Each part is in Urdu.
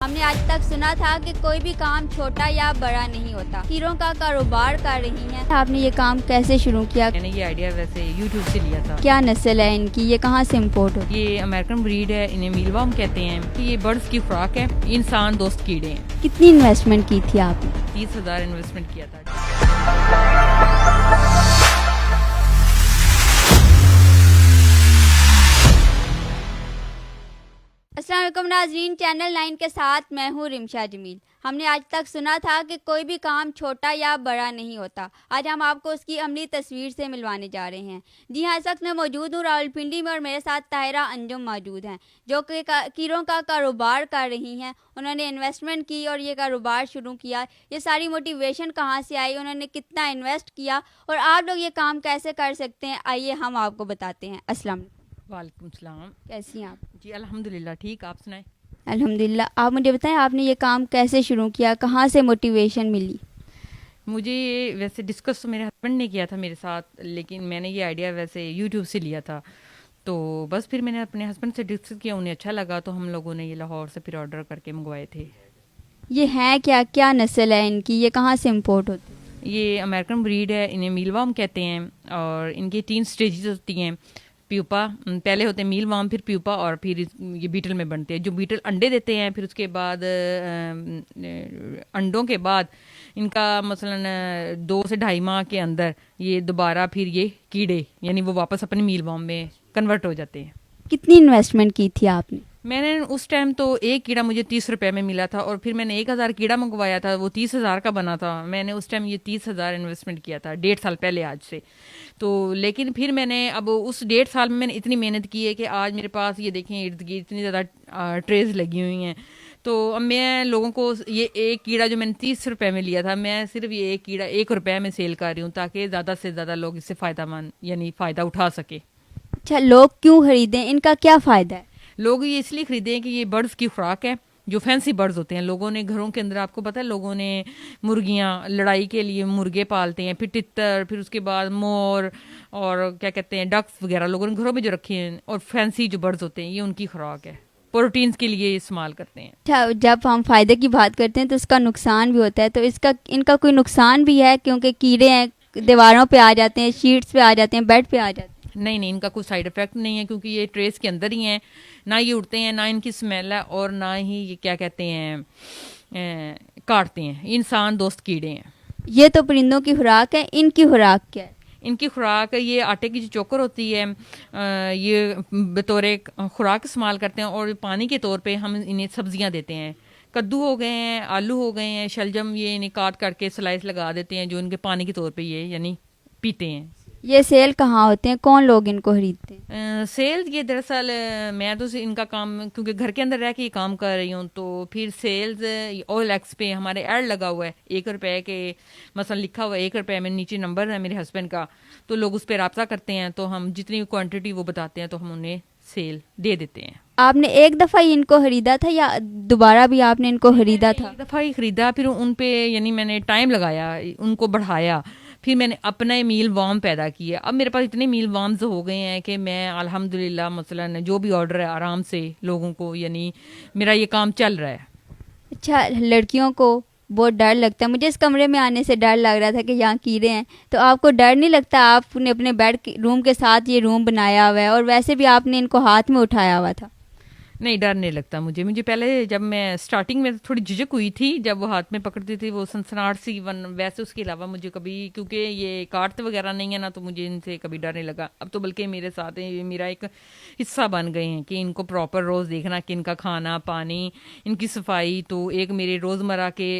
ہم نے آج تک سنا تھا کہ کوئی بھی کام چھوٹا یا بڑا نہیں ہوتا. ہیروں کا کاروبار کر رہی ہیں. آپ نے یہ کام کیسے شروع کیا؟ میں نے یہ آئیڈیا ویسے یوٹیوب سے لیا تھا. کیا نسل ہے ان کی؟ یہ کہاں سے امپورٹ ہوتی؟ یہ امریکن بریڈ ہے, انہیں میل وارم کہتے ہیں. یہ برڈز کی خوراک ہے, انسان دوست کیڑے ہیں. کتنی انویسٹمنٹ کی تھی آپ نے؟ 30,000 انویسٹمنٹ کیا تھا. السلام علیکم ناظرین, چینل 9 کے ساتھ میں ہوں رمشا جمیل. ہم نے آج تک سنا تھا کہ کوئی بھی کام چھوٹا یا بڑا نہیں ہوتا. آج ہم آپ کو اس کی عملی تصویر سے ملوانے جا رہے ہیں. جی ہاں, اس وقت میں موجود ہوں راولپنڈی میں اور میرے ساتھ طاہرہ انجم موجود ہیں جو کہ کیڑوں کا کاروبار کر رہی ہیں. انہوں نے انویسٹمنٹ کی اور یہ کاروبار شروع کیا. یہ ساری موٹیویشن کہاں سے آئی, انہوں نے کتنا انویسٹ کیا اور آپ لوگ یہ کام کیسے کر سکتے ہیں, آئیے ہم آپ کو بتاتے ہیں. السلام علیکم. وعلیکم السلام. کیسی ہیں آپ؟ جی الحمدللہ ٹھیک, آپ سنائیں. الحمدللہ. آپ مجھے بتائیں آپ نے یہ کام کیسے شروع کیا, کہاں سے موٹیویشن ملی؟ مجھے یہ ویسے ڈسکس تو میرے ہسبینڈ نے کیا تھا میرے ساتھ, لیکن میں نے یہ آئیڈیا ویسے یوٹیوب سے لیا تھا. تو بس پھر میں نے اپنے ہسبینڈ سے ڈسکس کیا, انہیں اچھا لگا, تو ہم لوگوں نے یہ لاہور سے پھر آرڈر کر کے منگوائے تھے. یہ ہے کیا نسل ہے ان کی, یہ کہاں سے امپورٹ ہوتی ہے؟ یہ امریکن بریڈ ہے, انہیں میل وارم کہتے ہیں, اور ان کی 3 سٹیجز ہوتی ہیں. پیوپا پہلے ہوتے ہیں میل وارم, پھر پیوپا, اور پھر یہ بیٹل میں بنتے ہیں. جو بیٹل انڈے دیتے ہیں, پھر اس کے بعد انڈوں کے بعد ان کا مثلاً 2 سے 2.5 ماہ کے اندر یہ دوبارہ پھر یہ کیڑے یعنی وہ واپس اپنے میل وارم میں کنورٹ ہو جاتے ہیں. کتنی انویسٹمنٹ کی تھی آپ نے؟ میں نے اس ٹائم تو ایک کیڑا مجھے 30 روپے میں ملا تھا, اور پھر میں نے 1,000 کیڑا منگوایا تھا, وہ 30,000 کا بنا تھا. میں نے اس ٹائم یہ 30,000 انویسٹمنٹ کیا تھا 1.5 سال پہلے آج سے. تو لیکن پھر میں نے اب اس 1.5 سال میں نے اتنی محنت کی ہے کہ آج میرے پاس یہ دیکھیں ارد گرد اتنی زیادہ ٹریز لگی ہوئی ہیں. تو اب میں لوگوں کو یہ ایک کیڑا جو میں نے 30 روپے میں لیا تھا, میں صرف یہ ایک کیڑا 1 روپے میں سیل کر رہی ہوں, تاکہ زیادہ سے زیادہ لوگ اس سے فائدہ مند یعنی فائدہ اٹھا سکے. اچھا, لوگ کیوں خریدیں, ان کا کیا فائدہ ہے؟ لوگ یہ اس لیے خریدیں کہ یہ برڈز کی خوراک ہے, جو فینسی برڈز ہوتے ہیں. لوگوں نے گھروں کے اندر, آپ کو پتہ ہے, لوگوں نے مرغیاں لڑائی کے لیے مرغے پالتے ہیں, پھر تتر, پھر اس کے بعد مور, اور کیا کہتے ہیں ڈکس وغیرہ لوگوں نے گھروں میں جو رکھے ہیں. اور فینسی جو برڈز ہوتے ہیں یہ ان کی خوراک ہے, پروٹینز کے لیے استعمال کرتے ہیں. اچھا, جب ہم فائدے کی بات کرتے ہیں تو اس کا نقصان بھی ہوتا ہے, تو ان کا کوئی نقصان بھی ہے کیونکہ کیڑے ہیں, دیواروں پہ آ جاتے ہیں, شیٹس پہ آ جاتے ہیں, بیڈ پہ آ جاتے ہیں؟ نہیں, ان کا کوئی سائیڈ افیکٹ نہیں ہے, کیونکہ یہ ٹریس کے اندر ہی ہیں. نہ یہ اڑتے ہیں, نہ ان کی اسمیل ہے, اور نہ ہی یہ کیا کہتے ہیں کاٹتے ہیں. انسان دوست کیڑے ہیں. یہ تو پرندوں کی خوراک ہے, ان کی خوراک کیا ہے؟ ان کی خوراک یہ آٹے کی جو چوکر ہوتی ہے, یہ بطور خوراک استعمال کرتے ہیں, اور پانی کے طور پہ ہم انہیں سبزیاں دیتے ہیں. کدو ہو گئے ہیں, آلو ہو گئے ہیں, شلجم, یہ انہیں کاٹ کے سلائس لگا دیتے ہیں, جو ان کے پانی کے طور پہ یہ یعنی پیتے ہیں. یہ سیل کہاں ہوتے ہیں, کون لوگ ان کو خریدتے ہیں؟ سیل یہ دراصل میں تو ان کا کام کیونکہ گھر کے اندر رہ کے یہ کام کر رہی ہوں, تو پھر سیلز اول ایکس پہ ہمارے ایڈ لگا ہوا ہے 1 روپے کے, مثلا لکھا ہوا ہے 1 روپے میں, نیچے نمبر ہے میرے ہسبینڈ کا, تو لوگ اس پہ رابطہ کرتے ہیں, تو ہم جتنی کوانٹٹی وہ بتاتے ہیں تو ہم انہیں سیل دے دیتے ہیں. آپ نے ایک دفعہ ہی ان کو خریدا تھا یا دوبارہ بھی آپ نے ان کو خریدا تھا؟ ایک دفعہ ہی خریدا, پھر ان پہ یعنی میں نے ٹائم لگایا, ان کو بڑھایا, پھر میں نے اپنے میل وارم پیدا کیے. اب میرے پاس اتنے میل وارمز ہو گئے ہیں کہ میں الحمدللہ مثلاً جو بھی آرڈر ہے آرام سے لوگوں کو, یعنی میرا یہ کام چل رہا ہے. اچھا, لڑکیوں کو بہت ڈر لگتا ہے, مجھے اس کمرے میں آنے سے ڈر لگ رہا تھا کہ یہاں کیڑے ہیں, تو آپ کو ڈر نہیں لگتا؟ آپ نے اپنے بیڈ روم کے ساتھ یہ روم بنایا ہوا ہے, اور ویسے بھی آپ نے ان کو ہاتھ میں اٹھایا ہوا تھا. نہیں, ڈر نہیں لگتا مجھے پہلے جب میں سٹارٹنگ میں تھوڑی جھجک ہوئی تھی جب وہ ہاتھ میں پکڑتی تھی, وہ سنسناٹ سی ویسے, اس کے علاوہ مجھے کبھی, کیونکہ یہ کاٹتے وغیرہ نہیں ہے نا, تو مجھے ان سے کبھی ڈر نہیں لگا. اب تو بلکہ میرے ساتھ ہیں, میرا ایک حصہ بن گئے ہیں کہ ان کو پراپر روز دیکھنا کہ ان کا کھانا پانی, ان کی صفائی, تو ایک میرے روزمرہ کے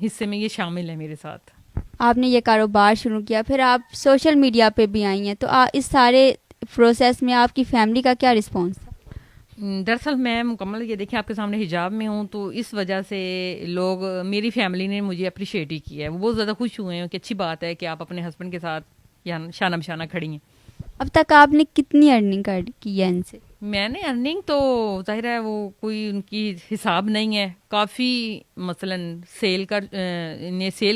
حصے میں یہ شامل ہے میرے ساتھ. آپ نے یہ کاروبار شروع کیا, پھر آپ سوشل میڈیا پہ بھی آئی ہیں, تو اس سارے پروسیس میں آپ کی فیملی کا کیا رسپانس تھا؟ دراصل میں مکمل یہ دیکھیں آپ کے سامنے حجاب میں ہوں, تو اس وجہ سے لوگ, میری فیملی نے مجھے اپریشیٹ ہی کیا ہے. وہ بہت زیادہ خوش ہوئے ہیں کہ اچھی بات ہے کہ آپ اپنے ہسبینڈ کے ساتھ یا شانہ بشانہ کھڑی ہیں. اب تک آپ نے کتنی ارننگ کی ہے ان سے؟ میں نے ارننگ تو ظاہر ہے وہ کوئی ان کی حساب نہیں ہے، کافی مثلا سیل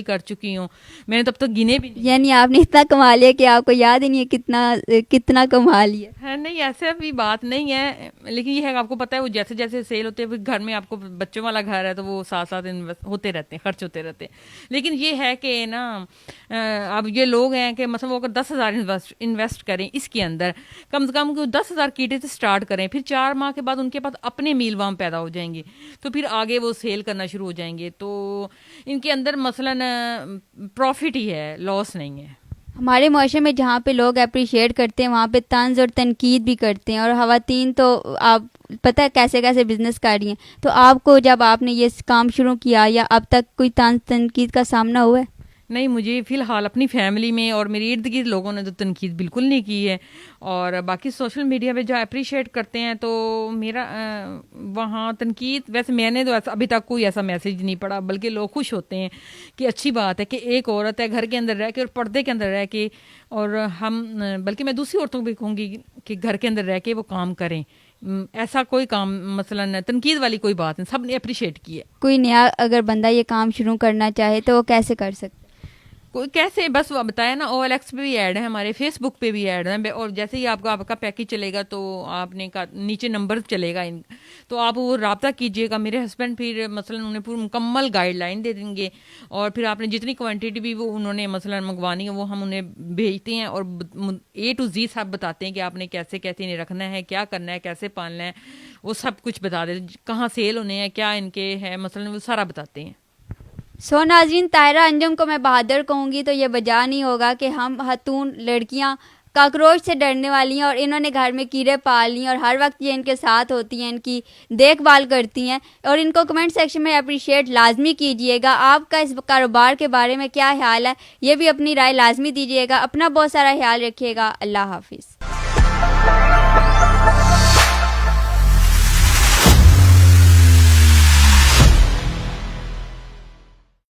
کر چکی ہوں میں نے، تب تک گنے بھی نہیں. یعنی آپ نے اتنا کما لیا کہ آپ کو یاد ہی نہیں ہے کتنا کما لیا. ہے نہیں، ایسے بھی بات نہیں ہے، لیکن یہ ہے کہ آپ کو پتہ ہے وہ جیسے جیسے سیل ہوتے ہیں، گھر میں آپ کو بچوں والا گھر ہے تو وہ ساتھ ساتھ انویسٹ ہوتے رہتے ہیں، خرچ ہوتے رہتے ہیں. لیکن یہ ہے کہ نا اب یہ لوگ ہیں کہ مثلا وہ اگر 10,000 انویسٹ کریں اس کے اندر، کم سے کم 10,000 کیٹے سے سٹارٹ کریں، پھر 4 ماہ کے بعد ان کے پاس اپنے میل وام پیدا ہو جائیں گے، تو پھر آگے وہ سیل کرنا شروع ہو جائیں گے. تو ان کے اندر مثلا پروفٹ ہی ہے، لاس نہیں ہے. ہمارے معاشرے میں جہاں پہ لوگ اپریشیٹ کرتے ہیں وہاں پہ طنز اور تنقید بھی کرتے ہیں، اور خواتین تو آپ پتہ ہے کیسے کیسے بزنس کر رہی ہیں. تو آپ کو جب آپ نے یہ کام شروع کیا یا اب تک کوئی طنز تنقید کا سامنا ہوا ہے؟ نہیں، مجھے فی الحال اپنی فیملی میں اور میری ارد گرد لوگوں نے تو تنقید بالکل نہیں کی ہے، اور باقی سوشل میڈیا پہ جو اپریشیٹ کرتے ہیں تو میرا وہاں تنقید، ویسے میں نے تو ابھی تک کوئی ایسا میسج نہیں پڑھا، بلکہ لوگ خوش ہوتے ہیں کہ اچھی بات ہے کہ ایک عورت ہے گھر کے اندر رہ کے اور پردے کے اندر رہ کے، اور ہم بلکہ میں دوسری عورتوں کو بھی کہوں گی کہ گھر کے اندر رہ کے وہ کام کریں. ایسا کوئی کام مثلا تنقید والی کوئی بات نہیں، سب نے اپریشیٹ کی ہے. کوئی نیا اگر بندہ یہ کام شروع کرنا چاہے تو وہ کیسے کر سکتا ہے؟ کوئی کیسے، بس وہ بتایا نا، OLX پہ بھی ایڈ ہے، ہمارے فیس بک پہ بھی ایڈ ہے، اور جیسے ہی آپ کا پیکج چلے گا تو آپ نے نیچے نمبر چلے گا تو آپ وہ رابطہ کیجیے گا. میرے ہسبینڈ پھر مثلا انہیں پوری مکمل گائیڈ لائن دے دیں گے، اور پھر آپ نے جتنی کوانٹٹی بھی وہ انہوں نے مثلا منگوانی ہے وہ ہم انہیں بھیجتے ہیں، اور A to Z سب بتاتے ہیں کہ آپ نے کیسے کیسے انہیں رکھنا ہے، کیا کرنا ہے، کیسے پالنا ہے، وہ سب کچھ بتا دیتے، کہاں سیل ہونے ہیں، کیا ان کے ہے مثلا، وہ سارا بتاتے ہیں. سو ناظرین، طاہرہ انجم کو میں بہادر کہوں گی تو یہ وجہ نہیں ہوگا کہ ہم خاتون لڑکیاں کاکروچ سے ڈرنے والی ہیں، اور انہوں نے گھر میں کیڑے پال لی ہیں، اور ہر وقت یہ ان کے ساتھ ہوتی ہیں، ان کی دیکھ بھال کرتی ہیں. اور ان کو کمنٹ سیکشن میں اپریشیٹ لازمی کیجیے گا. آپ کا اس کاروبار کے بارے میں کیا خیال ہے، یہ بھی اپنی رائے لازمی دیجیے گا. اپنا بہت سارا خیال رکھیے گا. اللہ حافظ.